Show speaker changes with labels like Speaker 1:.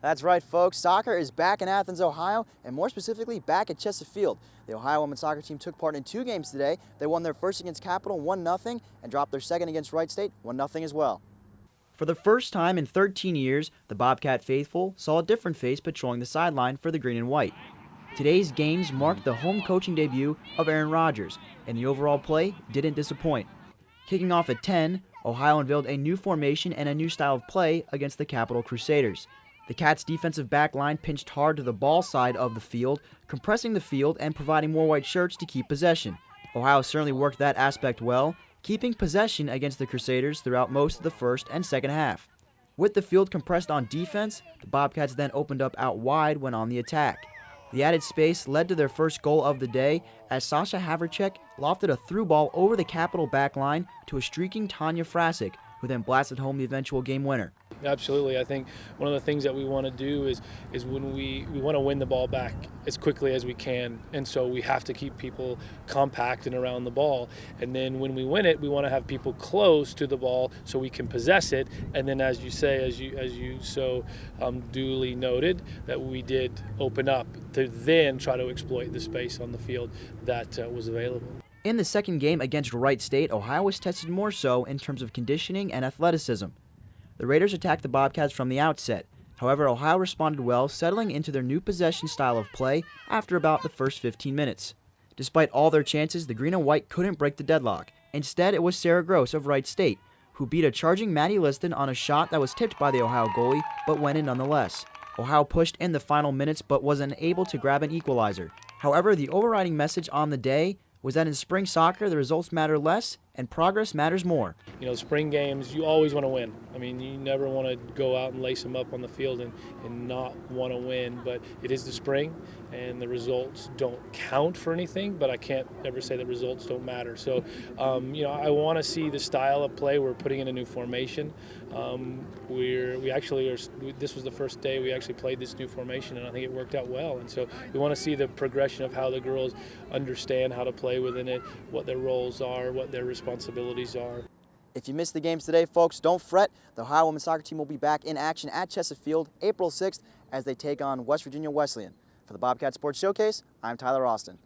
Speaker 1: That's right, folks. Soccer is back in Athens, Ohio, and more specifically, back at Chesapeake. The Ohio women's soccer team took part in 2 games today. They won their first against Capital 1-0 and dropped their second against Wright State 1-0 as well. For the first time in 13 years, the Bobcat faithful saw a different face patrolling the sideline for the green and white. Today's games marked the home coaching debut of Aaron Rodgers, and the overall play didn't disappoint. Kicking off at 10, Ohio unveiled a new formation and a new style of play against the Capital Crusaders. The Cats' defensive back line pinched hard to the ball side of the field, compressing the field and providing more white shirts to keep possession. Ohio certainly worked that aspect well, keeping possession against the Crusaders throughout most of the first and second half. With the field compressed on defense, the Bobcats then opened up out wide when on the attack. The added space led to their first goal of the day as Sasha Havracek lofted a through ball over the Capital back line to a streaking Tonya Frasik, who then blasted home the eventual game winner.
Speaker 2: Absolutely. I think one of the things that we want to do is when we want to win the ball back as quickly as we can, and so we have to keep people compact and around the ball. And then when we win it, we want to have people close to the ball so we can possess it. And then, as you say, as you so duly noted, that we did open up to then try to exploit the space on the field that was available.
Speaker 1: In the second game against Wright State, Ohio was tested more so in terms of conditioning and athleticism. The Raiders attacked the Bobcats from the outset. However, Ohio responded well, settling into their new possession style of play after about the first 15 minutes. Despite all their chances, the green and white couldn't break the deadlock. Instead, it was Sarah Gross of Wright State, who beat a charging Maddie Liston on a shot that was tipped by the Ohio goalie, but went in nonetheless. Ohio pushed in the final minutes, but was unable to grab an equalizer. However, the overriding message on the day was that in spring soccer, the results matter less and progress matters more.
Speaker 2: You know, spring games, you always want to win. I mean, you never want to go out and lace them up on the field and not want to win, but it is the spring and the results don't count for anything, but I can't ever say that results don't matter. So, you know, I want to see the style of play. We're putting in a new formation. This was the first day we actually played this new formation, and I think it worked out well. And so we want to see the progression of how the girls understand how to play within it, what their roles are, what their responsibilities are.
Speaker 1: If you missed the games today, folks, don't fret. The Ohio women's soccer team will be back in action at Chesapeake April 6th as they take on West Virginia Wesleyan. For the Bobcat Sports Showcase, I'm Tyler Rosten.